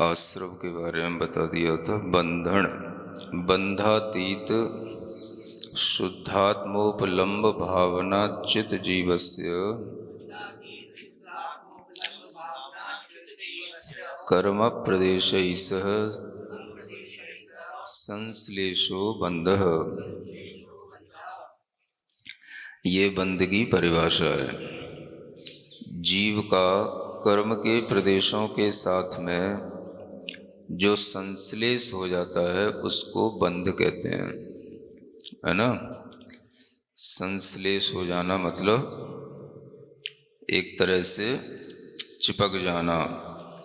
आश्रव के बारे में बता दिया था। बंधन, बंधातीत शुद्धात्मोपलम्ब भावना चित जीवस्य कर्म प्रदेशैः सह संश्लेषो बंधः। ये बंध की परिभाषा है। जीव का कर्म के प्रदेशों के साथ में जो संश्लेष हो जाता है उसको बंध कहते हैं, है ना। संश्लेष हो जाना मतलब एक तरह से चिपक जाना,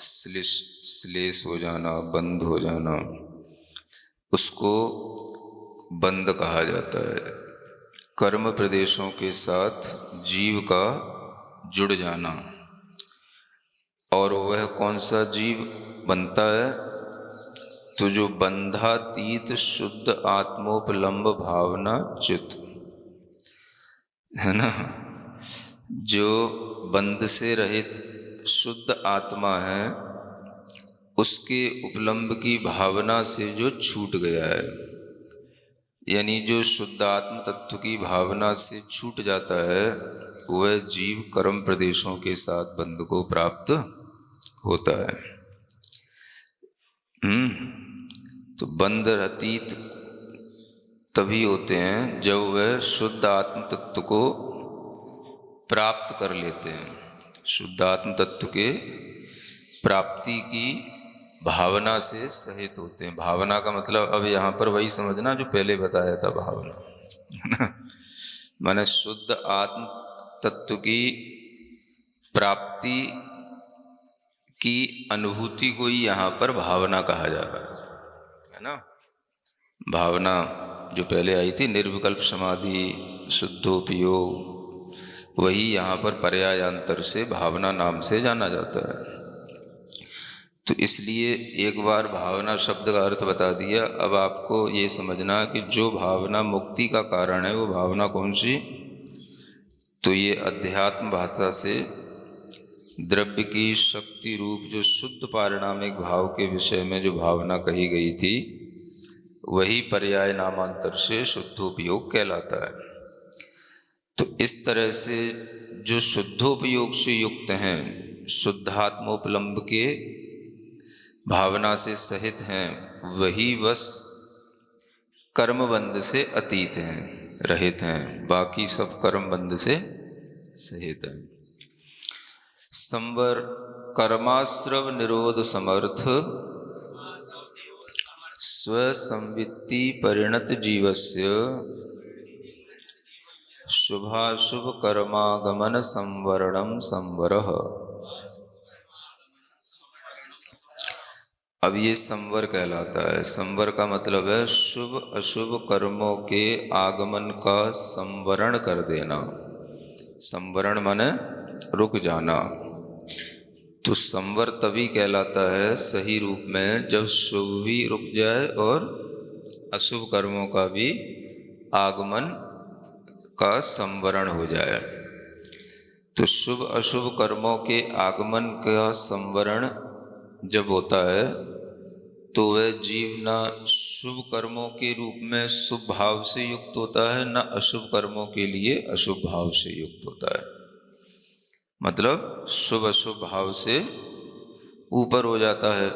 श्लेष हो जाना, बंद हो जाना, उसको बंध कहा जाता है। कर्म प्रदेशों के साथ जीव का जुड़ जाना। और वह कौन सा जीव बनता है? तो जो बंधातीत शुद्ध आत्मोपलम्ब भावना चित्त, है ना, जो बंध से रहित शुद्ध आत्मा है, उसके उपलम्ब की भावना से जो छूट गया है, यानी जो शुद्ध आत्म तत्व की भावना से छूट जाता है, वह जीव कर्म प्रदेशों के साथ बंध को प्राप्त होता है। तो बंध अतीत तभी होते हैं जब वह शुद्ध आत्म तत्व को प्राप्त कर लेते हैं। शुद्ध आत्म तत्व के प्राप्ति की भावना से सहित होते हैं। भावना का मतलब अब यहाँ पर वही समझना जो पहले बताया था, भावना, है ना। माने शुद्ध आत्म तत्व की प्राप्ति की अनुभूति को ही यहाँ पर भावना कहा जा रहा है ना। भावना जो पहले आई थी, निर्विकल्प समाधि, शुद्धोपयोग, वही यहाँ पर पर्यायांतर से भावना नाम से जाना जाता है। तो इसलिए एक बार भावना शब्द का अर्थ बता दिया। अब आपको ये समझना कि जो भावना मुक्ति का कारण है वो भावना कौन सी? तो ये अध्यात्म भाषा से द्रव्य की शक्ति रूप जो शुद्ध पारिणामिक भाव के विषय में जो भावना कही गई थी, वही पर्याय नामांतर से शुद्धोपयोग कहलाता है। तो इस तरह से जो शुद्धोपयोग से युक्त हैं, शुद्धात्मोपलम्ब के भावना से सहित हैं, वही बस कर्मबंध से अतीत हैं, रहित हैं। बाकी सब कर्मबंध से सहित हैं। संवर कर्माश्रव निरोध समर्थ स्वसंवित्ति परिणत जीवस्य शुभाशुभ कर्मागमन संवरणम संवरः। अब ये संवर कहलाता है। संवर का मतलब है शुभ अशुभ कर्मों के आगमन का संवरण कर देना। संवरण माने रुक जाना। तो संवर तभी कहलाता है सही रूप में जब शुभ भी रुक जाए और अशुभ कर्मों का भी आगमन का संवरण हो जाए। तो शुभ अशुभ कर्मों के आगमन का संवरण जब होता है तो वह जीव न शुभ कर्मों के रूप में शुभ भाव से युक्त होता है, न अशुभ कर्मों के लिए अशुभ भाव से युक्त होता है। मतलब शुभ अशुभ भाव से ऊपर हो जाता है।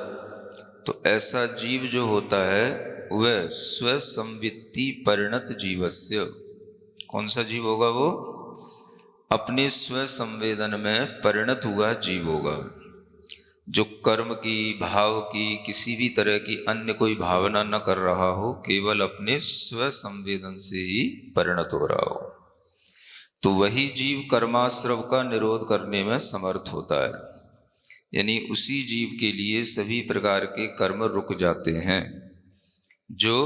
तो ऐसा जीव जो होता है वह स्वसंवित्ति परिणत जीवस्य, कौन सा जीव होगा? वो अपने स्व संवेदन में परिणत हुआ जीव होगा, जो कर्म की, भाव की, किसी भी तरह की अन्य कोई भावना न कर रहा हो, केवल अपने स्व संवेदन से ही परिणत हो रहा हो। तो वही जीव कर्माश्रव का निरोध करने में समर्थ होता है। यानी उसी जीव के लिए सभी प्रकार के कर्म रुक जाते हैं जो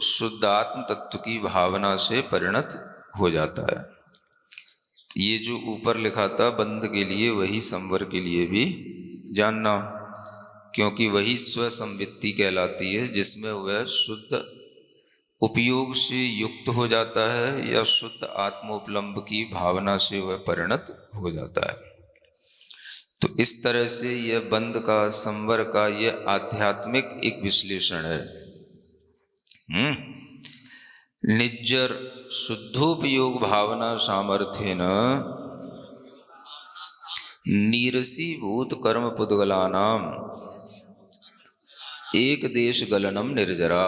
शुद्धात्म तत्व की भावना से परिणत हो जाता है। ये जो ऊपर लिखा था बंध के लिए, वही संवर के लिए भी जानना, क्योंकि वही स्वसंवित्ति कहलाती है जिसमें वह शुद्ध उपयोग से युक्त हो जाता है या शुद्ध आत्मोपलम्ब की भावना से वह परिणत हो जाता है। तो इस तरह से यह बंद का, संवर का, यह आध्यात्मिक एक विश्लेषण है। निज्जर शुद्धोपयोग भावना सामर्थ्येन नीरसीभूत कर्म पुद्गलानाम एक देश गलनम निर्जरा।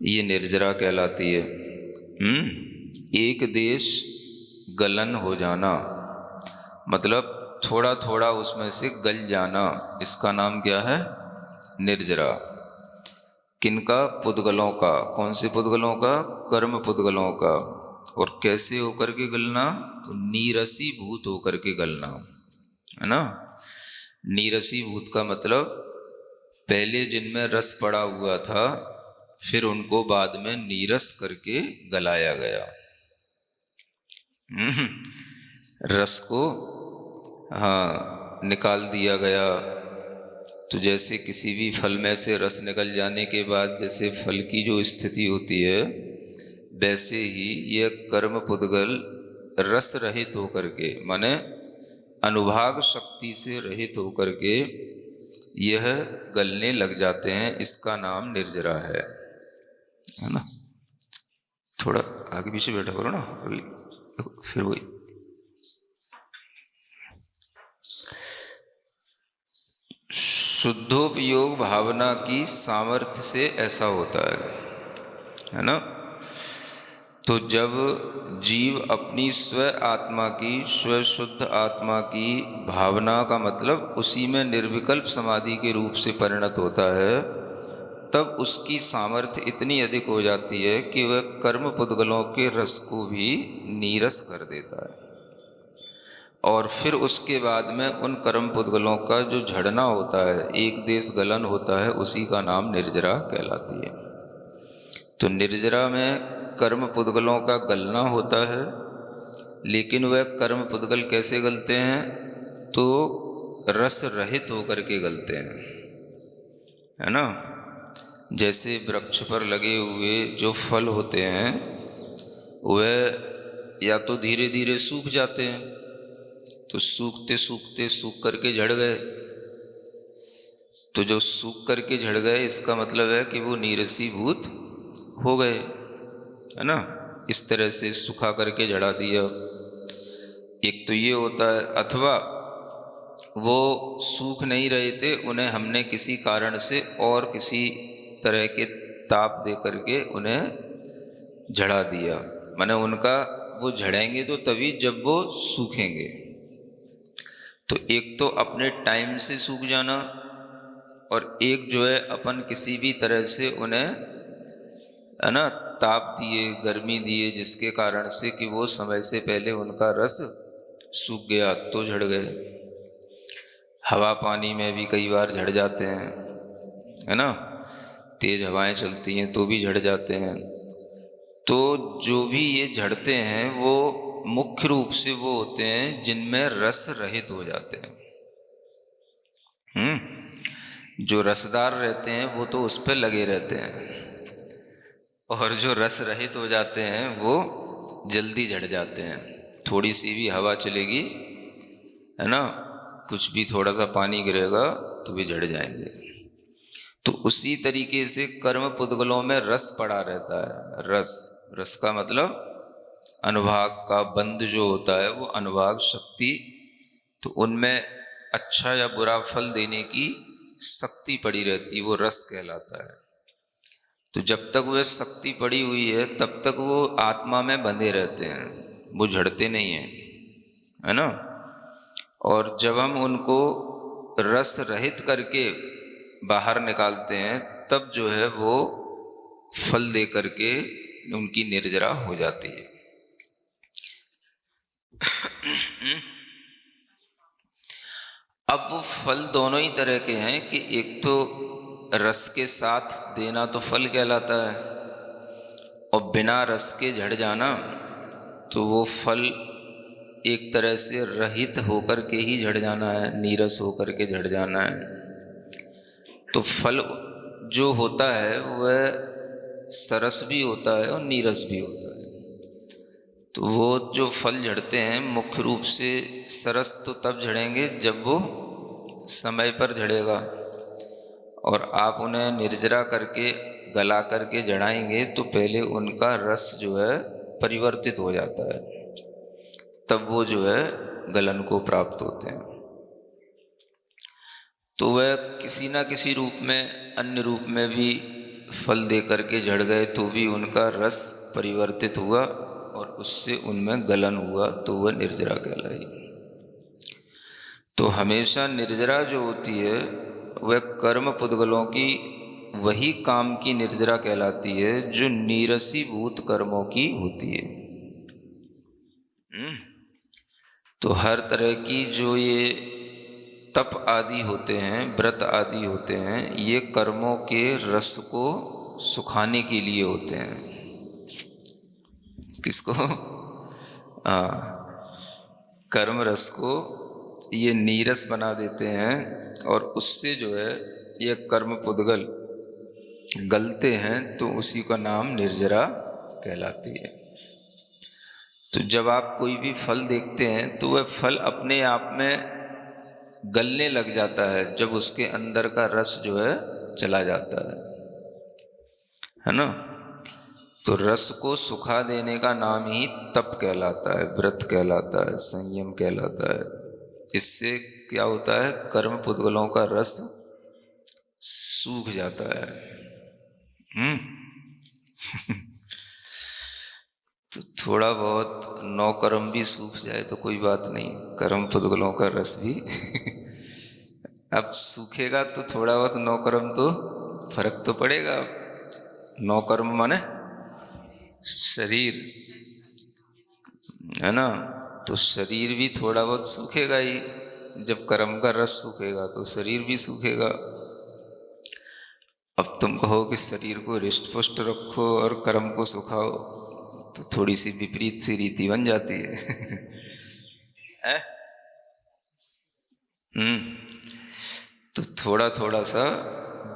ये निर्जरा कहलाती है। एक देश गलन हो जाना, मतलब थोड़ा थोड़ा उसमें से गल जाना, इसका नाम क्या है? निर्जरा। किनका? पुद्गलों का। कौन से पुद्गलों का? कर्म पुद्गलों का। और कैसे होकर के गलना? तो नीरसी भूत होकर के गलना, है ना। नीरसी भूत का मतलब पहले जिनमें रस पड़ा हुआ था, फिर उनको बाद में नीरस करके गलाया गया। रस को हाँ निकाल दिया गया। तो जैसे किसी भी फल में से रस निकल जाने के बाद जैसे फल की जो स्थिति होती है, वैसे ही यह कर्म पुद्गल रस रहित होकर के, माने अनुभाग शक्ति से रहित होकर के यह गलने लग जाते हैं। इसका नाम निर्जरा है ना। थोड़ा आगे पीछे बैठा करो ना, अभी फिर वही। शुद्धोपयोग भावना की सामर्थ्य से ऐसा होता है ना। तो जब जीव अपनी स्व आत्मा की, स्व शुद्ध आत्मा की भावना का मतलब उसी में निर्विकल्प समाधि के रूप से परिणत होता है, तब उसकी सामर्थ्य इतनी अधिक हो जाती है कि वह कर्म पुद्गलों के रस को भी नीरस कर देता है। और फिर उसके बाद में उन कर्म पुद्गलों का जो झड़ना होता है, एक देश गलन होता है, उसी का नाम निर्जरा कहलाती है। तो निर्जरा में कर्म पुद्गलों का गलना होता है, लेकिन वह कर्म पुद्गल कैसे गलते हैं? तो रस रहित होकर के गलते हैं, है ना। जैसे वृक्ष पर लगे हुए जो फल होते हैं, वह या तो धीरे धीरे सूख जाते हैं, तो सूखते सूखते सूख करके झड़ गए। तो जो सूख करके झड़ गए, इसका मतलब है कि वो नीरसीभूत हो गए, है ना। इस तरह से सुखा करके झड़ा दिया। एक तो ये होता है, अथवा वो सूख नहीं रहे थे, उन्हें हमने किसी कारण से और किसी तरह के ताप दे करके उन्हें झड़ा दिया। माने उनका वो झड़ेंगे तो तभी जब वो सूखेंगे। तो एक तो अपने टाइम से सूख जाना, और एक जो है अपन किसी भी तरह से उन्हें, है ना, ताप दिए, गर्मी दिए, जिसके कारण से कि वो समय से पहले उनका रस सूख गया तो झड़ गए। हवा पानी में भी कई बार झड़ जाते हैं, है ना। तेज हवाएं चलती हैं तो भी झड़ जाते हैं। तो जो भी ये झड़ते हैं वो मुख्य रूप से वो होते हैं जिनमें रस रहित हो जाते हैं। जो रसदार रहते हैं वो तो उस पर लगे रहते हैं, और जो रस रहित हो जाते हैं वो जल्दी झड़ जाते हैं। थोड़ी सी भी हवा चलेगी, है ना, कुछ भी थोड़ा सा पानी गिरेगा तो भी झड़ जाएंगे। तो उसी तरीके से कर्म पुद्गलों में रस पड़ा रहता है। रस, रस का मतलब अनुभाग का बंध जो होता है, वो अनुभाग शक्ति, तो उनमें अच्छा या बुरा फल देने की शक्ति पड़ी रहती, वो रस कहलाता है। तो जब तक वह शक्ति पड़ी हुई है तब तक वो आत्मा में बंधे रहते हैं, वो झड़ते नहीं हैं, है ना। और जब हम उनको रस रहित करके बाहर निकालते हैं, तब जो है वो फल दे करके उनकी निर्जरा हो जाती है। अब वो फल दोनों ही तरह के हैं कि एक तो रस के साथ देना तो फल कहलाता है, और बिना रस के झड़ जाना तो वो फल एक तरह से रहित होकर के ही झड़ जाना है, नीरस होकर के झड़ जाना है। तो फल जो होता है वह सरस भी होता है और नीरस भी होता है। तो वो जो फल झड़ते हैं मुख्य रूप से सरस तो तब झड़ेंगे जब वो समय पर झड़ेगा, और आप उन्हें निर्जरा करके गला करके जड़ाएंगे तो पहले उनका रस जो है परिवर्तित हो जाता है, तब वो जो है गलन को प्राप्त होते हैं। तो वह किसी ना किसी रूप में, अन्य रूप में भी फल दे करके झड़ गए तो भी उनका रस परिवर्तित हुआ और उससे उनमें गलन हुआ, तो वह निर्जरा कहलाई। तो हमेशा निर्जरा जो होती है वह कर्म पुद्गलों की वही काम की निर्जरा कहलाती है जो नीरसीभूत कर्मों की होती है। तो हर तरह की जो ये तप आदि होते हैं, व्रत आदि होते हैं, ये कर्मों के रस को सुखाने के लिए होते हैं। किसको? कर्म रस को ये नीरस बना देते हैं और उससे जो है ये कर्म पुद्गल गलते हैं, तो उसी का नाम निर्जरा कहलाती है। तो जब आप कोई भी फल देखते हैं तो वह फल अपने आप में गलने लग जाता है जब उसके अंदर का रस जो है चला जाता है ना। तो रस को सुखा देने का नाम ही तप कहलाता है, व्रत कहलाता है, संयम कहलाता है। इससे क्या होता है, कर्म पुद्गलों का रस सूख जाता है। तो थोड़ा बहुत नौ कर्म भी सूख जाए तो कोई बात नहीं, कर्म पुद्गलों का रस भी अब सूखेगा तो थोड़ा बहुत नौ कर्म तो फर्क तो पड़ेगा। नौ कर्म माने शरीर, है ना। तो शरीर भी थोड़ा बहुत सूखेगा ही, जब कर्म का रस सूखेगा तो शरीर भी सूखेगा। अब तुम कहो कि शरीर को रिष्ट पुष्ट रखो और कर्म को सुखाओ, तो थोड़ी सी विपरीत सी रीति बन जाती है। तो थोड़ा थोड़ा सा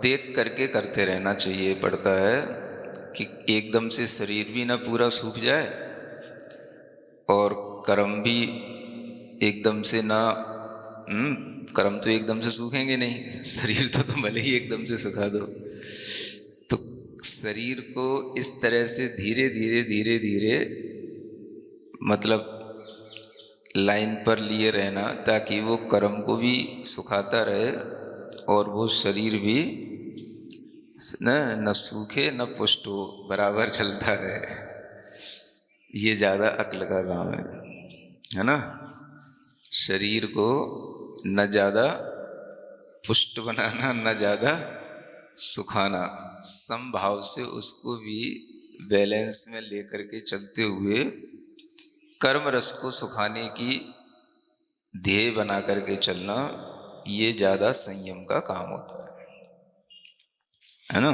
देख करके करते रहना चाहिए पड़ता है कि एकदम से शरीर भी ना पूरा सूख जाए और कर्म भी एकदम से ना, कर्म तो एकदम से सूखेंगे नहीं, शरीर तो भले ही एकदम से सुखा दो। तो शरीर को इस तरह से धीरे धीरे धीरे धीरे मतलब लाइन पर लिए रहना, ताकि वो कर्म को भी सुखाता रहे और वो शरीर भी न सूखे न पुष्ट हो, बराबर चलता रहे। ये ज़्यादा अक्ल का काम है ना। शरीर को न ज़्यादा पुष्ट बनाना न ज़्यादा सुखाना, समभाव से उसको भी बैलेंस में लेकर के चलते हुए कर्म रस को सुखाने की ध्येय बना करके चलना, ये ज़्यादा संयम का काम होता है ना।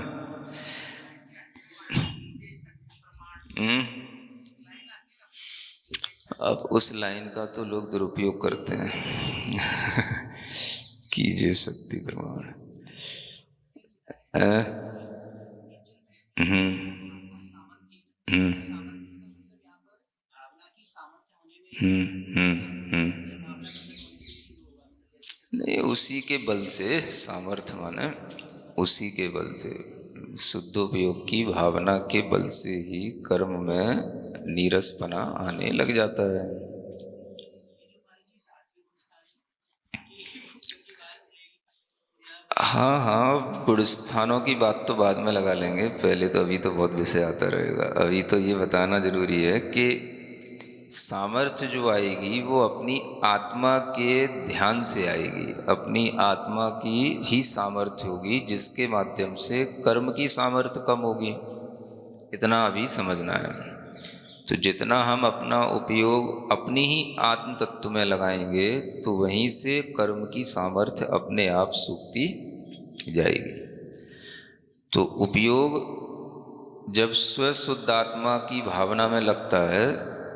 अब उस लाइन का तो लोग दुरुपयोग करते हैं। कीजिए शक्ति प्रमाण। नहीं, उसी के बल से सामर्थ्य माने उसी के बल से, शुद्धोपयोग की भावना के बल से ही कर्म में नीरसपना आने लग जाता है। हाँ हाँ, गुण स्थानों की बात तो बाद में लगा लेंगे, पहले तो अभी तो बहुत विषय आता रहेगा। अभी तो ये बताना जरूरी है कि सामर्थ्य जो आएगी वो अपनी आत्मा के ध्यान से आएगी, अपनी आत्मा की ही सामर्थ्य होगी, जिसके माध्यम से कर्म की सामर्थ्य कम होगी। इतना अभी समझना है। तो जितना हम अपना उपयोग अपनी ही आत्म तत्व में लगाएंगे तो वहीं से कर्म की सामर्थ्य अपने आप सूखती जाएगी। तो उपयोग जब स्वशुद्ध आत्मा की भावना में लगता है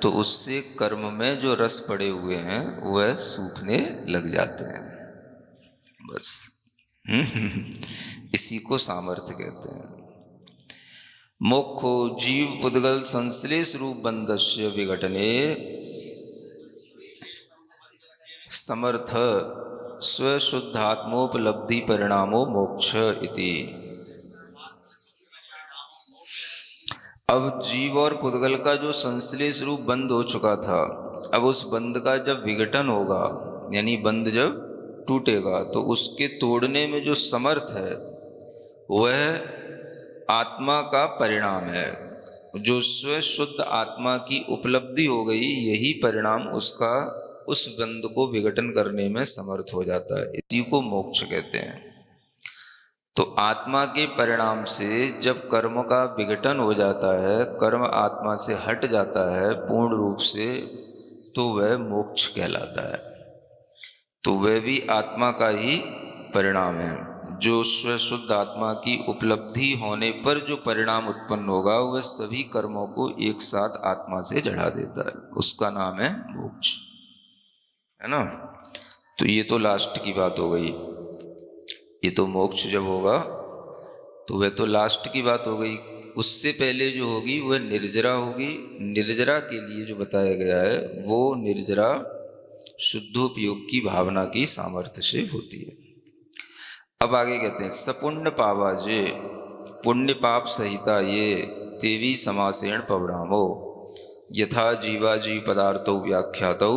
तो उससे कर्म में जो रस पड़े हुए हैं वह सूखने लग जाते हैं, बस। इसी को सामर्थ्य कहते हैं। मोक्षो जीव पुद्गल संश्लेष रूप बंधस्य विघटने समर्थ स्वशुद्धात्मोपलब्धि परिणामो मोक्ष इति। अब जीव और पुद्गल का जो संश्लेष रूप बंध हो चुका था, अब उस बंध का जब विघटन होगा, यानी बंध जब टूटेगा, तो उसके तोड़ने में जो समर्थ है वह आत्मा का परिणाम है। जो स्व शुद्ध आत्मा की उपलब्धि हो गई, यही परिणाम उसका उस बंध को विघटन करने में समर्थ हो जाता है। इसी को मोक्ष कहते हैं। तो आत्मा के परिणाम से जब कर्म का विघटन हो जाता है, कर्म आत्मा से हट जाता है पूर्ण रूप से, तो वह मोक्ष कहलाता है। तो वह भी आत्मा का ही परिणाम है। जो स्वशुद्ध आत्मा की उपलब्धि होने पर जो परिणाम उत्पन्न होगा, वह सभी कर्मों को एक साथ आत्मा से जड़ा देता है, उसका नाम है मोक्ष, है ना। तो ये तो लास्ट की बात हो गई। ये तो मोक्ष जब होगा तो वह तो लास्ट की बात हो गई। उससे पहले जो होगी वह निर्जरा होगी। निर्जरा के लिए जो बताया गया है, वो निर्जरा शुद्धोपयोग की भावना की सामर्थ्य से होती है। अब आगे कहते हैं, सपुण्य पावाजे पुण्य पाप सहिता ये तेवी समासेण पवणामो यथा जीवाजी पदार्थो व्याख्यातौ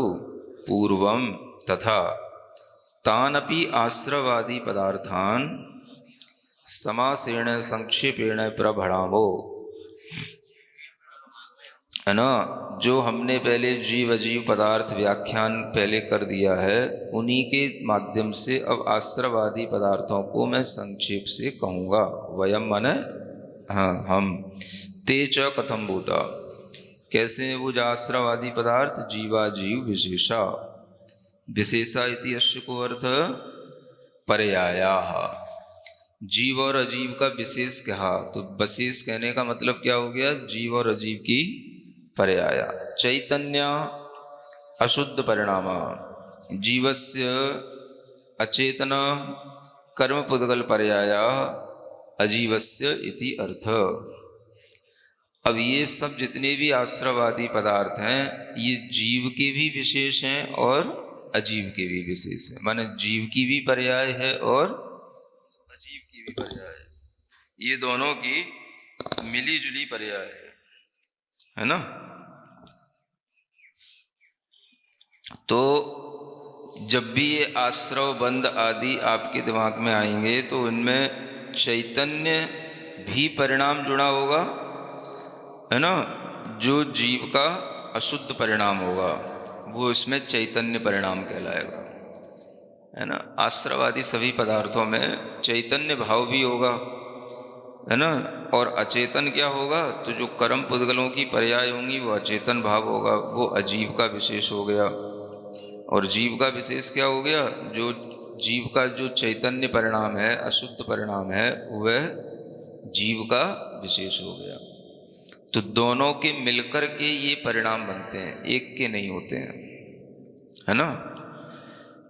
पूर्वम तथा तानपि आश्रवादी पदार्थान समासेण संक्षेपेण प्रभणामो, है ना। जो हमने पहले जीव अजीव पदार्थ व्याख्यान पहले कर दिया है, उन्हीं के माध्यम से अब आश्रवादी पदार्थों को मैं संक्षेप से कहूँगा। वयम माने हाँ, हम। ते च कथम भूता, कैसे हैं वो जो आश्रवादी पदार्थ? जीवा जीव विशेषा, विशेषा इति अस्य को अर्थ पर्यायाः। जीव और अजीव का विशेष कहा, तो विशेष कहने का मतलब क्या हो गया? जीव और अजीव की पर्याय। चैतन्य अशुद्ध परिणाम जीवस्य अचेतन कर्म पुद्गल पर्याय अजीवस्य इति अर्थ। अब ये सब जितने भी आश्रवादी पदार्थ हैं, ये जीव के भी विशेष हैं और अजीव के भी विशेष हैं। माने जीव की भी पर्याय है और अजीव की भी पर्याय है। ये दोनों की मिली जुली पर्याय है ना। तो जब भी ये आश्रव बंध आदि आपके दिमाग में आएंगे, तो इनमें चैतन्य भी परिणाम जुड़ा होगा, है ना। जो जीव का अशुद्ध परिणाम होगा वो इसमें चैतन्य परिणाम कहलाएगा, है ना। आश्रव आदि सभी पदार्थों में चैतन्य भाव भी होगा, है ना। और अचेतन क्या होगा? तो जो कर्म पुद्गलों की पर्याय होंगी वो अचेतन भाव होगा, वो अजीव का विशेष हो गया। और जीव का विशेष क्या हो गया? जो जीव का जो चैतन्य परिणाम है, अशुद्ध परिणाम है, वह जीव का विशेष हो गया। तो दोनों के मिलकर के ये परिणाम बनते हैं, एक के नहीं होते हैं, है ना।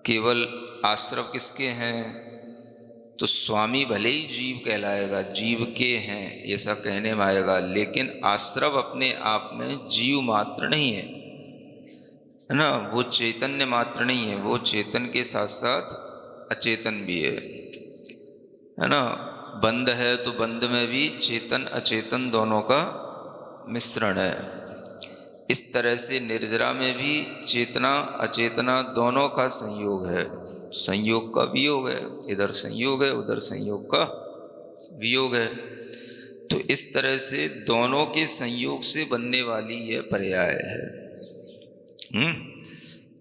केवल आश्रव किसके हैं? तो स्वामी भले ही जीव कहलाएगा, जीव के हैं ऐसा कहने में आएगा, लेकिन आश्रव अपने आप में जीव मात्र नहीं है, है ना। वो चैतन्य मात्र नहीं है, वो चेतन के साथ साथ अचेतन भी है ना। बंध है तो बंध में भी चेतन अचेतन दोनों का मिश्रण है। इस तरह से निर्जरा में भी चेतना अचेतना दोनों का संयोग है, संयोग का वियोग है। इधर संयोग है, उधर संयोग का वियोग है। तो इस तरह से दोनों के संयोग से बनने वाली यह पर्याय है।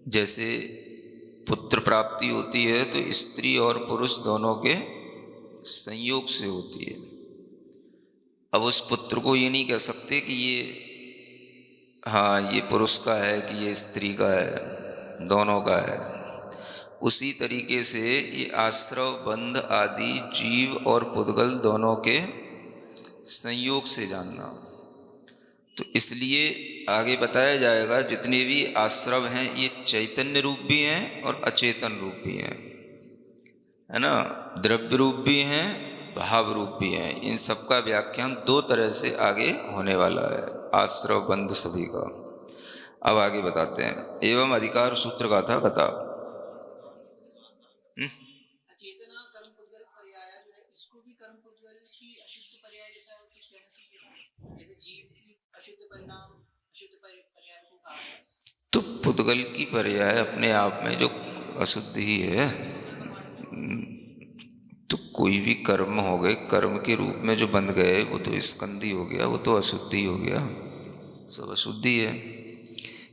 जैसे पुत्र प्राप्ति होती है तो स्त्री और पुरुष दोनों के संयोग से होती है। अब उस पुत्र को ये नहीं कह सकते कि ये हाँ ये पुरुष का है कि ये स्त्री का है, दोनों का है। उसी तरीके से ये आश्रव बंध आदि जीव और पुद्गल दोनों के संयोग से जानना। तो इसलिए आगे बताया जाएगा, जितने भी आश्रव हैं ये चैतन्य रूप भी हैं और अचेतन रूप भी हैं, है ना। द्रव्य रूप भी हैं, भाव रूप भी हैं। इन सब का व्याख्यान दो तरह से आगे होने वाला है, आश्रव बंध सभी का। अब आगे बताते हैं। एवं अधिकार सूत्र गाथा कथा। चेतना कर्म पुद्गल पर्याय जो है, इसको भी कर्म पुद्गल की अशुद्ध पर्याय जैसा कुछ कहना चाहिए, जैसे जीव की अशुद्ध परिणाम अशुद्ध पर्याय को कहा है। तो पुद्गल की पर्याय अपने आप में जो अशुद्ध ही है। तो कोई भी कर्म हो गए, कर्म के रूप में जो बंध गए वो तो स्कंदी हो गया, वो तो अशुद्धि हो गया, सब अशुद्धि है।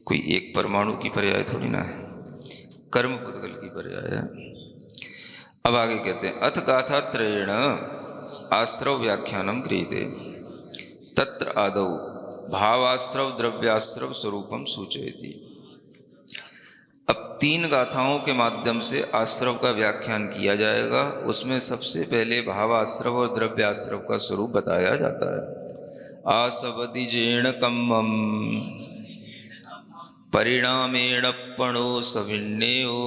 कोई एक परमाणु की पर्याय थोड़ी ना है, कर्म पुद्गल की पर्याय है। अब आगे कहते हैं अथ गाथा त्रयेण आश्रव व्याख्यानम क्रियते तत्र आदौ भावाश्रव द्रव्याश्रव स्वरूपम सूचयति। अब तीन गाथाओं के माध्यम से आश्रव का व्याख्यान किया जाएगा। उसमें सबसे पहले भावाश्रव और द्रव्याश्रव का स्वरूप बताया जाता है। आसवदिजेण कम्मम परिणामेण पणो सविण्यो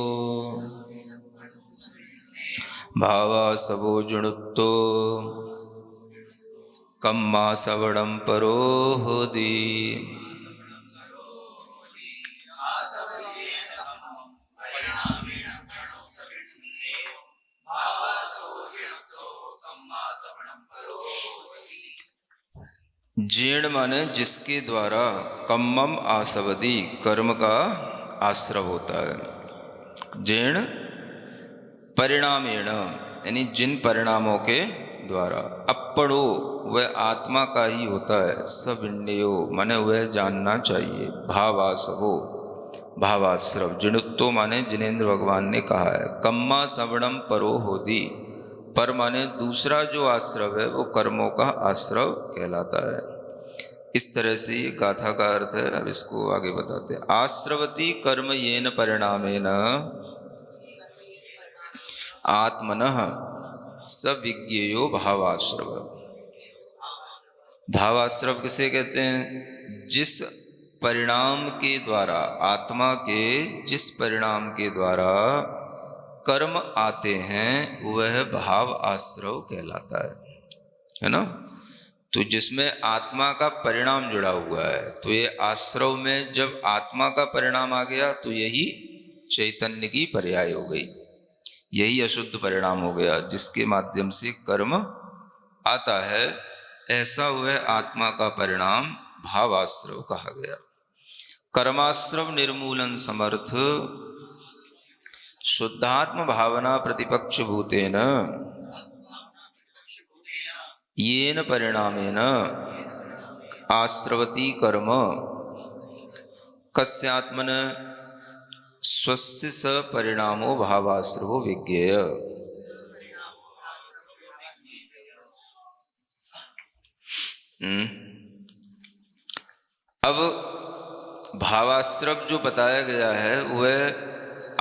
भावासवो जुणुत्तो कम्मा सवणम परो होदि। जीर्ण माने जिसके द्वारा, कम्मम आसवदी कर्म का आश्रव होता है। जीर्ण परिणामेण यानी जिन परिणामों के द्वारा, अपड़ो वह आत्मा का ही होता है, सविण्यो माने वह जानना चाहिए, भावासवो भावाश्रव, जिणुत्तो माने जिनेन्द्र भगवान ने कहा है, कम्मा सवणम परो होदी, पर माने दूसरा जो आश्रव है वो कर्मों का आश्रव कहलाता है। इस तरह से ये गाथा का अर्थ है। अब इसको आगे बताते हैं। आश्रवती कर्म येन परिणामेन आत्मनः सविज्ञेयो भावाश्रव। भावाश्रव किसे कहते हैं? जिस परिणाम के द्वारा, आत्मा के जिस परिणाम के द्वारा कर्म आते हैं वह भाव आश्रव कहलाता है ना। तो जिसमें आत्मा का परिणाम जुड़ा हुआ है, तो ये आश्रव में जब आत्मा का परिणाम आ गया तो यही चैतन्य की पर्याय हो गई, यही अशुद्ध परिणाम हो गया जिसके माध्यम से कर्म आता है। ऐसा वह आत्मा का परिणाम भावाश्रव कहा गया। कर्माश्रव निर्मूलन समर्थ शुद्धात्म भावना प्रतिपक्ष भूतेन येन परिणामेन आश्रवती कर्म कस्यात्मन स्वस्य स परिणामो भावाश्रवो विज्ञेय। अब भावाश्रव जो बताया गया है वह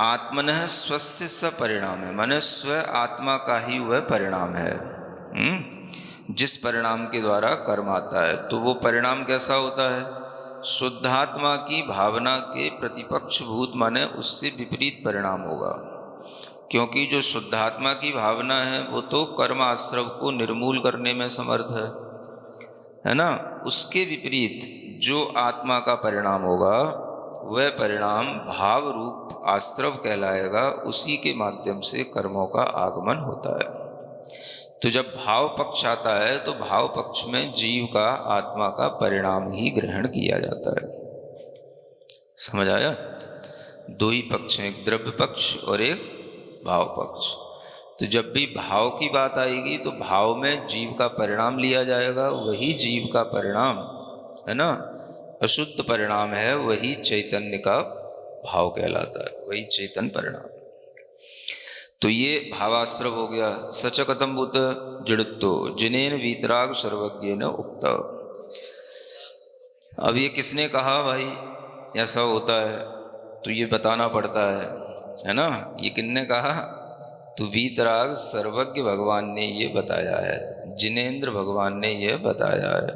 आत्मनः स्वस्य स परिणाम है, माने स्व आत्मा का ही वह परिणाम है। जिस परिणाम के द्वारा कर्म आता है, तो वो परिणाम कैसा होता है? शुद्धात्मा की भावना के प्रतिपक्ष भूत, माने उससे विपरीत परिणाम होगा। क्योंकि जो शुद्धात्मा की भावना है वो तो कर्म आश्रव को निर्मूल करने में समर्थ है ना। उसके विपरीत जो आत्मा का परिणाम होगा वह परिणाम भाव रूप आश्रव कहलाएगा। उसी के माध्यम से कर्मों का आगमन होता है। तो जब भाव पक्ष आता है तो भाव पक्ष में जीव का आत्मा का परिणाम ही ग्रहण किया जाता है। समझ आया? दो ही पक्ष हैं, एक द्रव्य पक्ष और एक भाव पक्ष। तो जब भी भाव की बात आएगी तो भाव में जीव का परिणाम लिया जाएगा। वही जीव का परिणाम है ना, अशुद्ध परिणाम है, वही चैतन्य का भाव कहलाता है, वही चैतन्य परिणाम। तो ये भावाश्रव हो गया। सच कथम भूत जड़त्तो जिनेन वीतराग सर्वज्ञ न उक्त। अब ये किसने कहा भाई ऐसा होता है? तो ये बताना पड़ता है ना। ये किसने कहा? तो वीतराग सर्वज्ञ भगवान ने ये बताया है, जिनेन्द्र भगवान ने ये बताया है।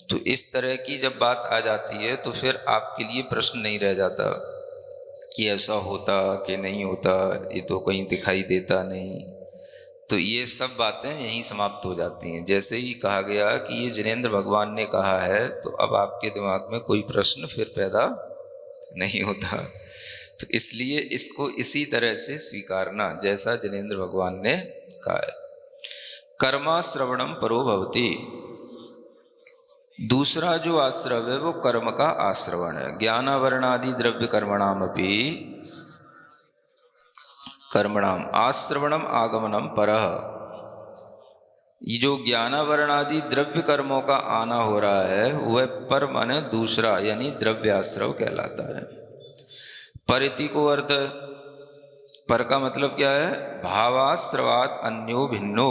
तो इस तरह की जब बात आ जाती है तो फिर आपके लिए प्रश्न नहीं रह जाता कि ऐसा होता कि नहीं होता, ये तो कहीं दिखाई देता नहीं। तो ये सब बातें यहीं समाप्त हो जाती हैं। जैसे ही कहा गया कि ये जिनेंद्र भगवान ने कहा है, तो अब आपके दिमाग में कोई प्रश्न फिर पैदा नहीं होता। तो इसलिए इसको इसी तरह से स्वीकारना जैसा जिनेंद्र भगवान ने कहा है। कर्मा श्रवणम परो भवति। दूसरा जो आश्रव है वो कर्म का आश्रवण है। ज्ञानावरणादि द्रव्य कर्मणाम अपि कर्मणाम आश्रवणम आगमनम परः। ये जो ज्ञानावरणादि द्रव्य कर्मों का आना हो रहा है वह पर माने दूसरा यानी द्रव्याश्रव कहलाता है। परिति को अर्थ, पर का मतलब क्या है? भावाश्रवात अन्यो भिन्नो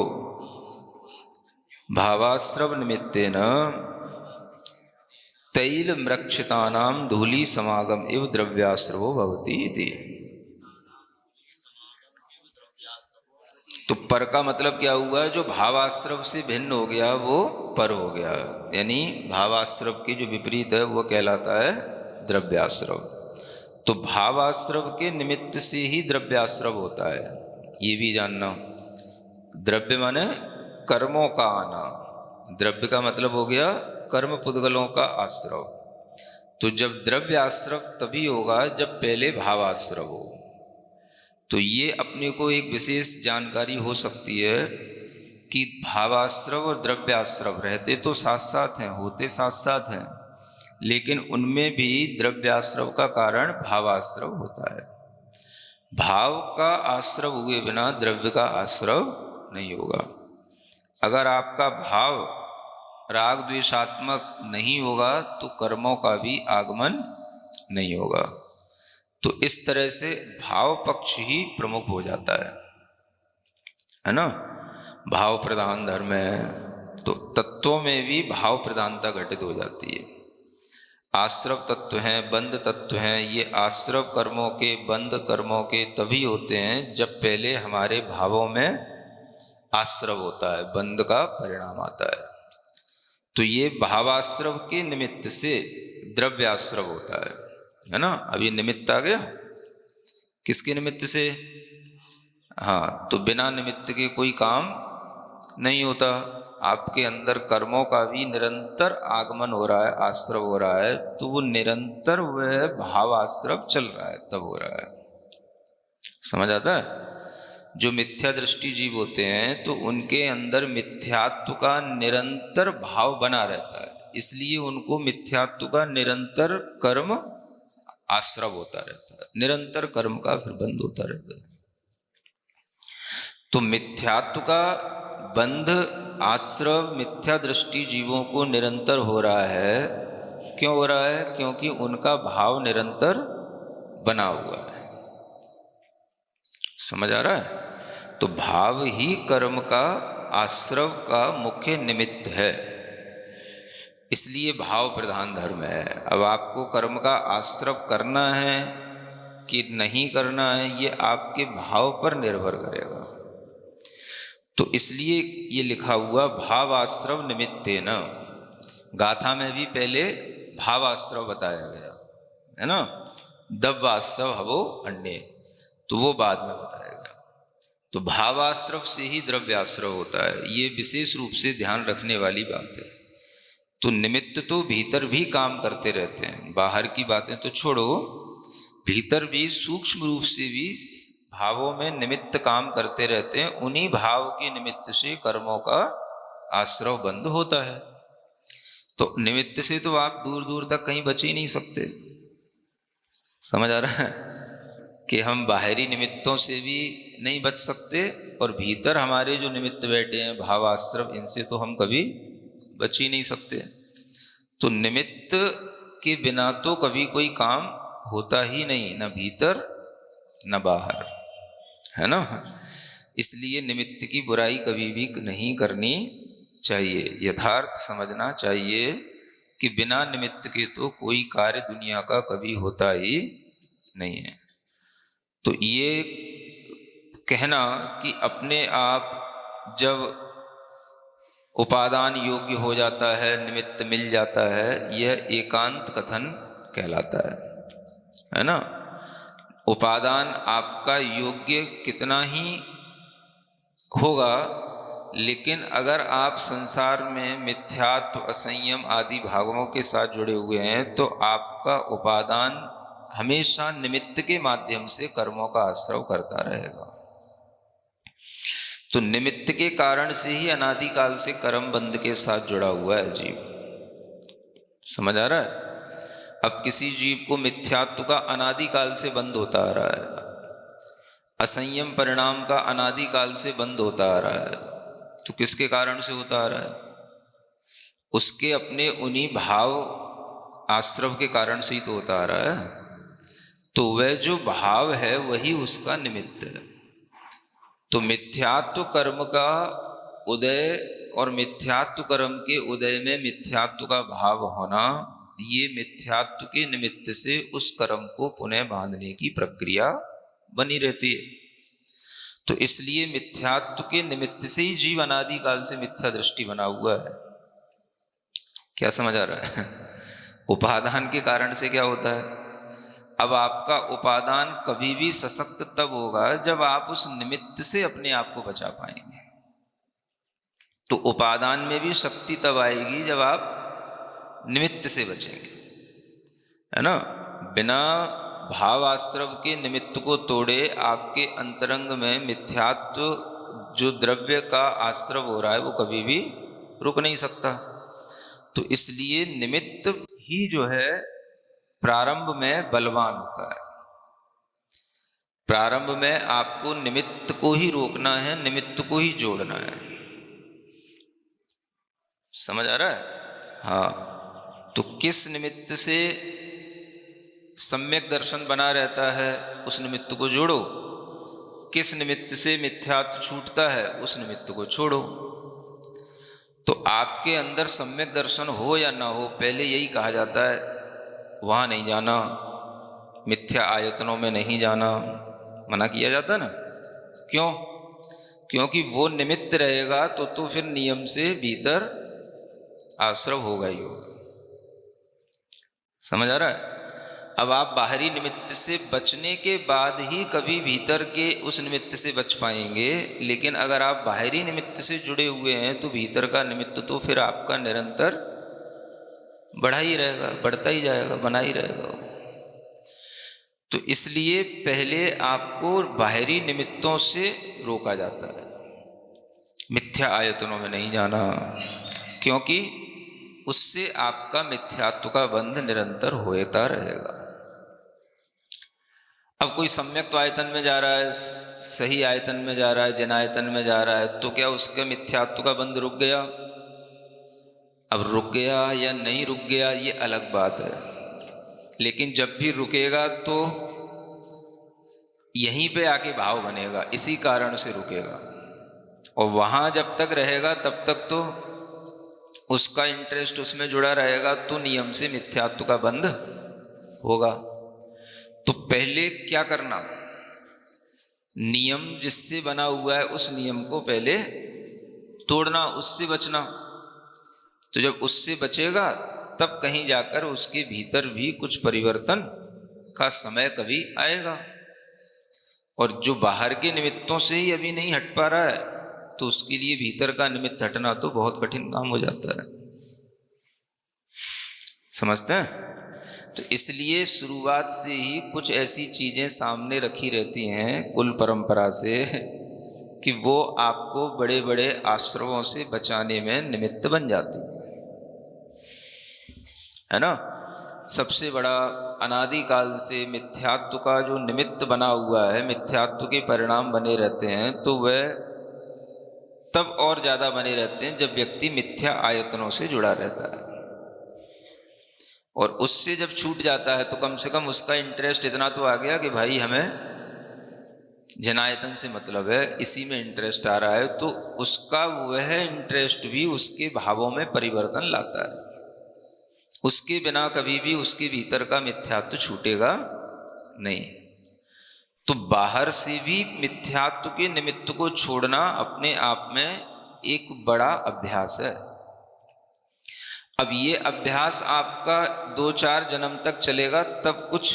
भावाश्रव निमित्तेन तैल मृक्षितानाम धूलि समागम इव द्रव्याश्रवो भवति इति। तो पर का मतलब क्या हुआ? जो भावाश्रव से भिन्न हो गया वो पर हो गया, यानी भावाश्रव की जो विपरीत है वो कहलाता है द्रव्याश्रव। तो भावाश्रव के निमित्त से ही द्रव्याश्रव होता है, ये भी जानना। द्रव्य माने कर्मों का आना, द्रव्य का मतलब हो गया कर्म पुद्गलों का आश्रव। तो जब द्रव्य आश्रव तभी होगा जब पहले भावाश्रव हो। तो ये अपने को एक विशेष जानकारी हो सकती है कि भावाश्रव और द्रव्याश्रव रहते तो साथ साथ हैं, होते साथ साथ हैं, लेकिन उनमें भी द्रव्याश्रव का कारण भावाश्रव होता है। भाव का आश्रव हुए बिना द्रव्य का आश्रव नहीं होगा। अगर आपका भाव राग द्वेषात्मक नहीं होगा तो कर्मों का भी आगमन नहीं होगा। तो इस तरह से भाव पक्ष ही प्रमुख हो जाता है ना। भाव प्रधान धर्म है तो तत्वों में भी भाव प्रधानता घटित हो जाती है। आश्रव तत्व हैं, बंध तत्व हैं। ये आश्रव कर्मों के, बंध कर्मों के तभी होते हैं जब पहले हमारे भावों में आश्रव होता है, बंध का परिणाम आता है। तो ये भावाश्रव के निमित्त से द्रव्याश्रव होता है ना। अब ये निमित्त आ गया, किसके निमित्त से? हाँ, तो बिना निमित्त के कोई काम नहीं होता। आपके अंदर कर्मों का भी निरंतर आगमन हो रहा है, आश्रव हो रहा है, तो वो निरंतर वह भाव आश्रव चल रहा है, तब हो रहा है। समझ आता है? जो मिथ्या दृष्टि जीव होते हैं तो उनके अंदर मिथ्यात्व का निरंतर भाव बना रहता है, इसलिए उनको मिथ्यात्व का निरंतर कर्म आश्रव होता रहता है, निरंतर कर्म का फिर बंध होता रहता है। तो मिथ्यात्व का बंध आश्रव मिथ्या दृष्टि जीवों को निरंतर हो रहा है। क्यों हो रहा है? क्योंकि उनका भाव निरंतर बना हुआ है। समझ आ रहा है? तो भाव ही कर्म का आश्रव का मुख्य निमित्त है, इसलिए भाव प्रधान धर्म है। अब आपको कर्म का आश्रव करना है कि नहीं करना है, ये आपके भाव पर निर्भर करेगा। तो इसलिए ये लिखा हुआ भाव आश्रव निमित्तेन। गाथा में भी पहले भाव आश्रव बताया गया है ना। दव्वाश्रव हवो अन्य, तो वो बाद में बताया गया। तो भावाश्रव से ही द्रव्याश्रव होता है, ये विशेष रूप से ध्यान रखने वाली बात है। तो निमित्त तो भीतर भी काम करते रहते हैं, बाहर की बातें तो छोड़ो, भीतर भी सूक्ष्म रूप से भी भावों में निमित्त काम करते रहते हैं। उन्हीं भाव के निमित्त से कर्मों का आश्रव बंद होता है। तो निमित्त से तो आप दूर दूर तक कहीं बच ही नहीं सकते। समझ आ रहा है कि हम बाहरी निमित्तों से भी नहीं बच सकते, और भीतर हमारे जो निमित्त बैठे हैं भावाश्रव, इनसे तो हम कभी बच ही नहीं सकते। तो निमित्त के बिना तो कभी कोई काम होता ही नहीं, न भीतर न बाहर, है ना। इसलिए निमित्त की बुराई कभी भी नहीं करनी चाहिए। यथार्थ समझना चाहिए कि बिना निमित्त के तो कोई कार्य दुनिया का कभी होता ही नहीं है। तो ये कहना कि अपने आप जब उपादान योग्य हो जाता है, निमित्त मिल जाता है, यह एकांत कथन कहलाता है ना। उपादान आपका योग्य कितना ही होगा, लेकिन अगर आप संसार में मिथ्यात्व, असंयम आदि भावों के साथ जुड़े हुए हैं तो आपका उपादान हमेशा निमित्त के माध्यम से कर्मों का आश्रव करता रहेगा। तो निमित्त के कारण से ही अनादिकाल से कर्म बंध के साथ जुड़ा हुआ है जीव। समझ आ रहा है? अब किसी जीव को मिथ्यात्व का अनादिकाल से बंध होता आ रहा है, असंयम परिणाम का अनादिकाल से बंद होता आ रहा है, तो किसके कारण से होता आ रहा है? उसके अपने उन्हीं भाव आश्रव के कारण से ही तो होता आ रहा है। तो वह जो भाव है वही उसका निमित्त है। तो मिथ्यात्व कर्म का उदय और मिथ्यात्व कर्म के उदय में मिथ्यात्व का भाव होना, ये मिथ्यात्व के निमित्त से उस कर्म को पुनः बांधने की प्रक्रिया बनी रहती है। तो इसलिए मिथ्यात्व के निमित्त से ही जीव अनादिकाल से मिथ्या दृष्टि बना हुआ है। क्या समझ आ रहा है? उपादान के कारण से क्या होता है? अब आपका उपादान कभी भी सशक्त तब होगा जब आप उस निमित्त से अपने आप को बचा पाएंगे। तो उपादान में भी शक्ति तब आएगी जब आप निमित्त से बचेंगे, है ना? बिना भाव आश्रव के निमित्त को तोड़े आपके अंतरंग में मिथ्यात्व जो द्रव्य का आश्रव हो रहा है वो कभी भी रुक नहीं सकता। तो इसलिए निमित्त ही जो है प्रारंभ में बलवान होता है। प्रारंभ में आपको निमित्त को ही रोकना है, निमित्त को ही जोड़ना है। समझ आ रहा है? हाँ। तो किस निमित्त से सम्यक दर्शन बना रहता है, उस निमित्त को जोड़ो। किस निमित्त से मिथ्यात्व छूटता है, उस निमित्त को छोड़ो। तो आपके अंदर सम्यक दर्शन हो या ना हो, पहले यही कहा जाता है वहां नहीं जाना, मिथ्या आयतनों में नहीं जाना, मना किया जाता है ना। क्यों? क्योंकि वो निमित्त रहेगा तो फिर नियम से भीतर आश्रव होगा ही होगा। समझ आ रहा है? अब आप बाहरी निमित्त से बचने के बाद ही कभी भीतर के उस निमित्त से बच पाएंगे, लेकिन अगर आप बाहरी निमित्त से जुड़े हुए हैं तो भीतर का निमित्त तो फिर आपका निरंतर बढ़ा ही रहेगा, बढ़ता ही जाएगा, बना ही रहेगा। तो इसलिए पहले आपको बाहरी निमित्तों से रोका जाता है, मिथ्या आयतनों में नहीं जाना, क्योंकि उससे आपका मिथ्यात्व का बंध निरंतर होता रहेगा। अब कोई सम्यक तो आयतन में जा रहा है, सही आयतन में जा रहा है, जन आयतन में जा रहा है, तो क्या उसके मिथ्यात्व का बंध रुक गया? अब रुक गया या नहीं रुक गया ये अलग बात है, लेकिन जब भी रुकेगा तो यहीं पे आके भाव बनेगा, इसी कारण से रुकेगा। और वहां जब तक रहेगा तब तक तो उसका इंटरेस्ट उसमें जुड़ा रहेगा, तो नियम से मिथ्यात्व का बंध होगा। तो पहले क्या करना? नियम जिससे बना हुआ है उस नियम को पहले तोड़ना, उससे बचना। तो जब उससे बचेगा तब कहीं जाकर उसके भीतर भी कुछ परिवर्तन का समय कभी आएगा। और जो बाहर के निमित्तों से ही अभी नहीं हट पा रहा है तो उसके लिए भीतर का निमित्त हटना तो बहुत कठिन काम हो जाता है। समझते हैं? तो इसलिए शुरुआत से ही कुछ ऐसी चीजें सामने रखी रहती हैं कुल परंपरा से कि वो आपको बड़े बड़े आश्रवों से बचाने में निमित्त बन जाती है ना। सबसे बड़ा अनादिकाल से मिथ्यात्व का जो निमित्त बना हुआ है, मिथ्यात्व के परिणाम बने रहते हैं, तो वह तब और ज्यादा बने रहते हैं जब व्यक्ति मिथ्या आयतनों से जुड़ा रहता है। और उससे जब छूट जाता है तो कम से कम उसका इंटरेस्ट इतना तो आ गया कि भाई हमें जनायतन से मतलब है, इसी में इंटरेस्ट आ रहा है, तो उसका वह इंटरेस्ट भी उसके भावों में परिवर्तन लाता है। उसके बिना कभी भी उसके भीतर का मिथ्यात्व छूटेगा नहीं। तो बाहर से भी मिथ्यात्व के निमित्त को छोड़ना अपने आप में एक बड़ा अभ्यास है। अब ये अभ्यास आपका 2-4 जन्म तक चलेगा, तब कुछ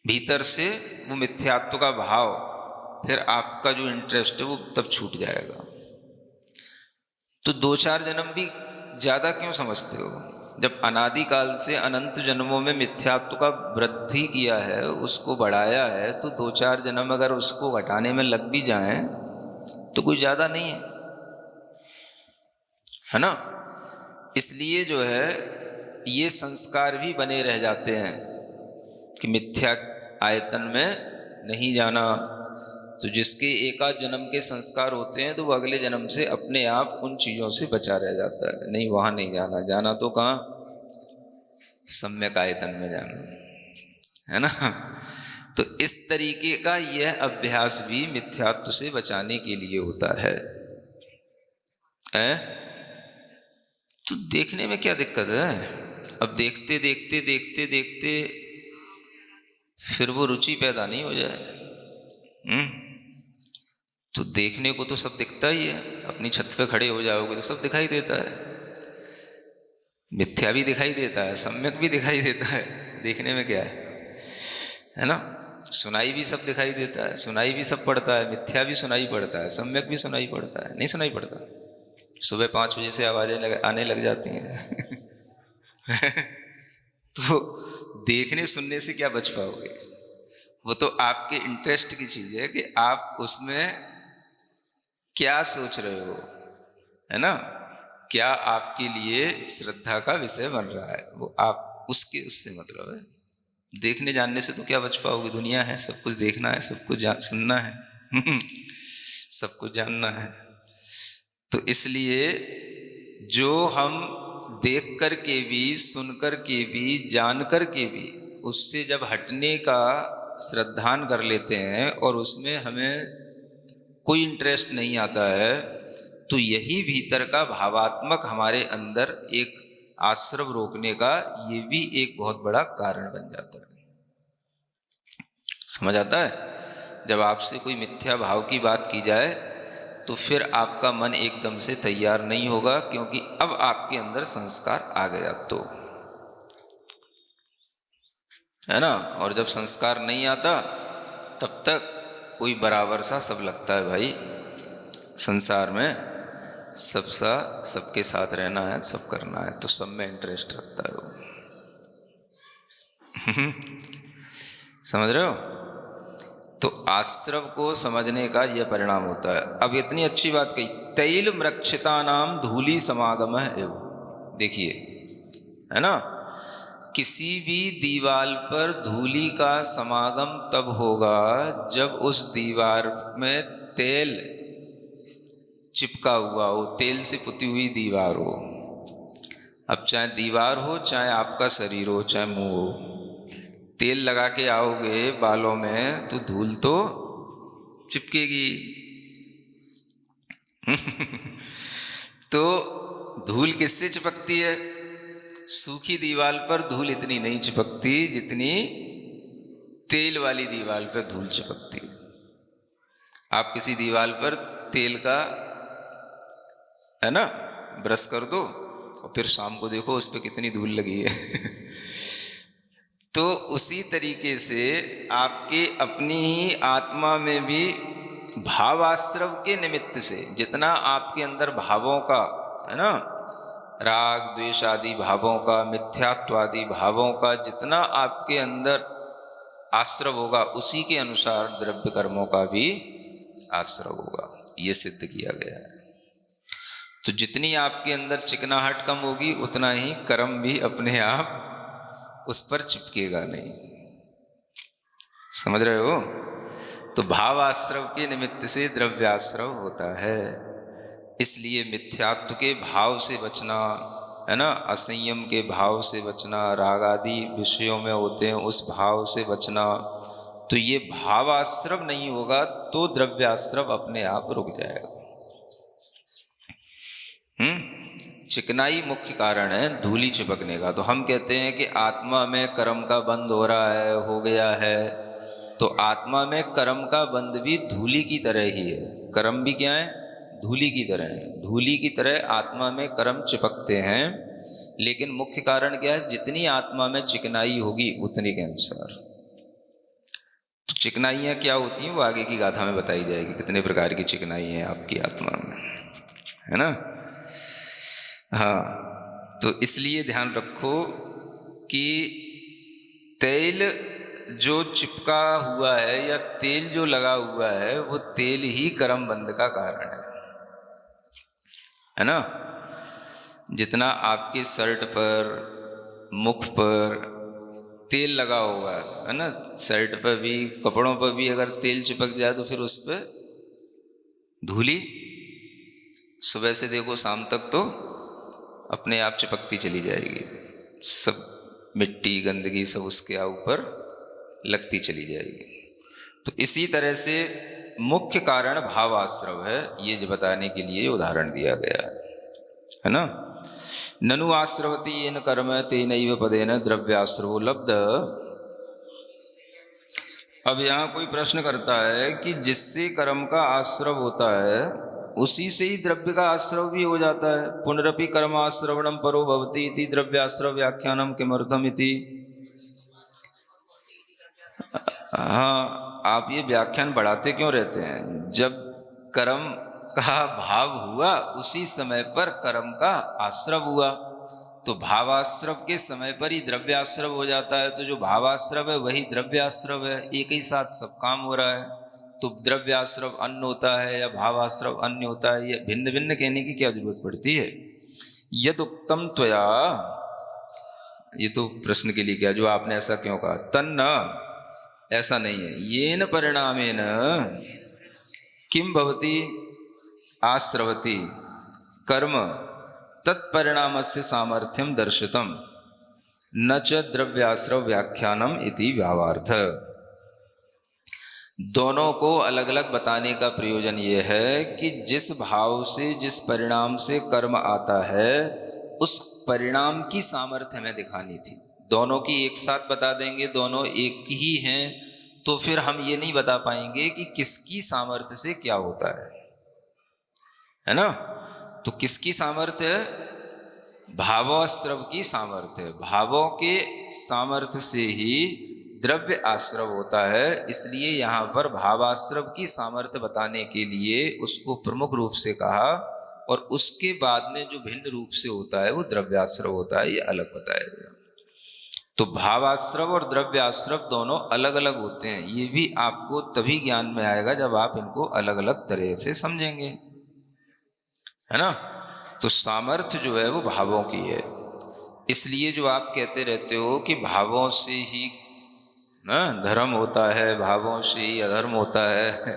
भीतर से वो मिथ्यात्व का भाव फिर आपका जो इंटरेस्ट है वो तब छूट जाएगा। तो 2-4 जन्म भी ज़्यादा क्यों समझते हो? जब अनादिकाल से अनंत जन्मों में मिथ्यात्व का वृद्धि किया है, उसको बढ़ाया है, तो 2-4 जन्म अगर उसको घटाने में लग भी जाएं तो कोई ज़्यादा नहीं है ना। इसलिए जो है ये संस्कार भी बने रह जाते हैं कि मिथ्या आयतन में नहीं जाना। तो जिसके एकाध जन्म के संस्कार होते हैं तो वो अगले जन्म से अपने आप उन चीज़ों से बचा रह जाता है, नहीं वहाँ नहीं जाना, जाना तो कहाँ, सम्यक आयतन में जाना है ना। तो इस तरीके का यह अभ्यास भी मिथ्यात्व से बचाने के लिए होता है। तो देखने में क्या दिक्कत है? अब देखते देखते देखते देखते फिर वो रुचि पैदा नहीं हो जाए। तो देखने को तो सब दिखता ही है, अपनी छत पे खड़े हो जाओगे तो सब दिखाई देता है, मिथ्या भी दिखाई देता है, सम्यक भी दिखाई देता है, देखने में क्या है ना। सुनाई भी सब दिखाई देता है, सुनाई भी सब पड़ता है, मिथ्या भी सुनाई पड़ता है, सम्यक भी सुनाई पड़ता है, नहीं सुनाई पड़ता? सुबह 5 बजे से आवाज़ें आने लग जाती हैं तो देखने सुनने से क्या बच पाओगे? वो तो आपके इंटरेस्ट की चीज़ है कि आप उसमें क्या सोच रहे हो, है ना, क्या आपके लिए श्रद्धा का विषय बन रहा है, वो आप उसके उससे मतलब है। देखने जानने से तो क्या बच पाओगे? दुनिया है, सब कुछ देखना है, सब कुछ सुनना है सब कुछ जानना है। तो इसलिए जो हम देख कर के भी, सुन कर के भी, जान कर के भी उससे जब हटने का श्रद्धान कर लेते हैं और उसमें हमें कोई इंटरेस्ट नहीं आता है, तो यही भीतर का भावात्मक हमारे अंदर एक आश्रव रोकने का ये भी एक बहुत बड़ा कारण बन जाता है। समझ आता है? जब आपसे कोई मिथ्या भाव की बात की जाए तो फिर आपका मन एकदम से तैयार नहीं होगा, क्योंकि अब आपके अंदर संस्कार आ गया तो, है ना। और जब संस्कार नहीं आता तब तक कोई बराबर सा सब लगता है भाई, संसार में सबके साथ रहना है, सब करना है, तो सब में इंटरेस्ट रखता है वो समझ रहे हो? तो आश्रव को समझने का यह परिणाम होता है। अब इतनी अच्छी बात कही, तैल मृक्षिता नाम धूलि समागम है एवं। देखिए, है ना, किसी भी दीवार पर धूलि का समागम तब होगा जब उस दीवार में तेल चिपका हुआ हो, तेल से पुती हुई दीवार हो। अब चाहे दीवार हो, चाहे आपका शरीर हो, चाहे मुंह हो, तेल लगा के आओगे बालों में तो धूल तो चिपकेगी तो धूल किससे चिपकती है? सूखी दीवार पर धूल इतनी नहीं चिपकती जितनी तेल वाली दीवार पर धूल चिपकती है। आप किसी दीवार पर तेल का, है ना, ब्रश कर दो और फिर शाम को देखो उस पर कितनी धूल लगी है तो उसी तरीके से आपके अपनी ही आत्मा में भी भावाश्रव के निमित्त से जितना आपके अंदर भावों का, है ना, राग द्वेष आदि भावों का, मिथ्यात्व आदि भावों का जितना आपके अंदर आश्रव होगा, उसी के अनुसार द्रव्य कर्मों का भी आश्रव होगा, ये सिद्ध किया गया है। तो जितनी आपके अंदर चिकनाहट कम होगी उतना ही कर्म भी अपने आप उस पर चिपकेगा नहीं। समझ रहे हो? तो भावाश्रव के निमित्त से द्रव्याश्रव होता है। इसलिए मिथ्यात्व के भाव से बचना, है ना, असंयम के भाव से बचना, राग आदि विषयों में होते हैं उस भाव से बचना, तो ये भावाश्रव नहीं होगा तो द्रव्याश्रव अपने आप रुक जाएगा। चिकनाई मुख्य कारण है धूली चिपकने का। तो हम कहते हैं कि आत्मा में कर्म का बंध हो रहा है, हो गया है, तो आत्मा में कर्म का बंध भी धूली की तरह ही है। कर्म भी क्या है? धूली की तरह है। धूली की तरह आत्मा में कर्म चिपकते हैं, लेकिन मुख्य कारण क्या है? जितनी आत्मा में चिकनाई होगी उतनी के अनुसार। तो चिकनाइयाँ क्या होती हैं वो आगे की गाथा में बताई जाएगी, कितने प्रकार की चिकनाई हैं आपकी आत्मा में, है ना। हाँ, तो इसलिए ध्यान रखो कि तेल जो चिपका हुआ है या तेल जो लगा हुआ है वो तेल ही कर्म बंध का कारण है ना। जितना आपके शर्ट पर, मुख पर तेल लगा हुआ है ना, शर्ट पर भी कपड़ों पर भी अगर तेल चिपक जाए तो फिर उस पर धूली सुबह से देखो शाम तक तो अपने आप चिपकती चली जाएगी, सब मिट्टी गंदगी सब उसके ऊपर लगती चली जाएगी। तो इसी तरह से मुख्य कारण भावाश्रव है, ये जो बताने के लिए उदाहरण दिया गया है ना। ननु आश्रवती येन कर्म तेनैव पदेन द्रव्याश्रवो लब्ध। अब यहाँ कोई प्रश्न करता है कि जिससे कर्म का आश्रव होता है उसी से ही द्रव्य का आश्रव भी हो जाता है। पुनरपि कर्म आश्रवणम परो भवति इति द्रव्याश्रव व्याख्यानम किमर्थम इति। हाँ, आप ये व्याख्यान बढ़ाते क्यों रहते हैं? जब कर्म का भाव हुआ उसी समय पर कर्म का आश्रव हुआ, तो भावाश्रव के समय पर ही द्रव्याश्रव हो जाता है। तो जो भावाश्रव है वही द्रव्याश्रव है, एक ही साथ सब काम हो रहा है। तो द्रव्याश्रव अन्न होता है या भावाश्रव अन्य होता है, ये भिन्न भिन्न कहने की क्या जरूरत पड़ती है। यद उत्तम त्वया, ये तो प्रश्न के लिए क्या, जो आपने ऐसा क्यों कहा, तन्न ऐसा नहीं है। येन परिणामेन किम भवति आश्रवति कर्म तत्परिणामस्य सामर्थ्यम दर्शितम न च द्रव्याश्रव व्याख्यानम इति भावार्थ। दोनों को अलग अलग बताने का प्रयोजन ये है कि जिस भाव से जिस परिणाम से कर्म आता है उस परिणाम की सामर्थ्य हमें दिखानी थी। दोनों की एक साथ बता देंगे, दोनों एक ही हैं, तो फिर हम ये नहीं बता पाएंगे कि किसकी सामर्थ्य से क्या होता है ना। तो किसकी सामर्थ्य है? भावाश्रव की सामर्थ्य है। भावों के सामर्थ्य से ही द्रव्य आश्रव होता है, इसलिए यहाँ पर भावाश्रव की सामर्थ्य बताने के लिए उसको प्रमुख रूप से कहा, और उसके बाद में जो भिन्न रूप से होता है वो द्रव्याश्रव होता है, ये अलग बताया गया। तो भावाश्रव और द्रव्याश्रव दोनों अलग अलग होते हैं। ये भी आपको तभी ज्ञान में आएगा जब आप इनको अलग अलग तरह से समझेंगे, है ना। तो सामर्थ्य जो है वो भावों की है। इसलिए जो आप कहते रहते हो कि भावों से ही ना धर्म होता है, भावों से ही अधर्म होता है,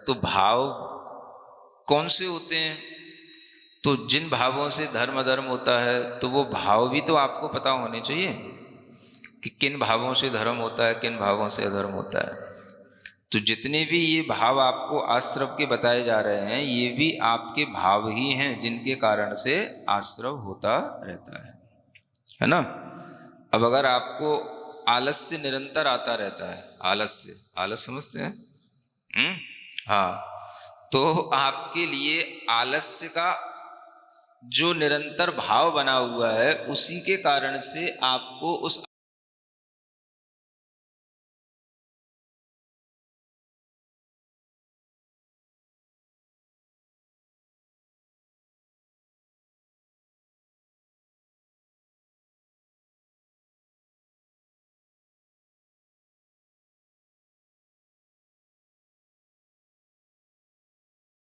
तो भाव कौन से होते हैं? तो जिन भावों से धर्म अधर्म होता है तो वो भाव भी तो आपको पता होने चाहिए कि किन भावों से धर्म होता है, किन भावों से अधर्म होता है। तो जितने भी ये भाव आपको आश्रव के बताए जा रहे हैं ये भी आपके भाव ही हैं जिनके कारण से आश्रव होता रहता है ना। अब अगर आपको आलस्य निरंतर आता रहता है, आलस्य, आलस समझते हैं? हाँ, तो आपके लिए आलस्य का जो निरंतर भाव बना हुआ है उसी के कारण से आपको उस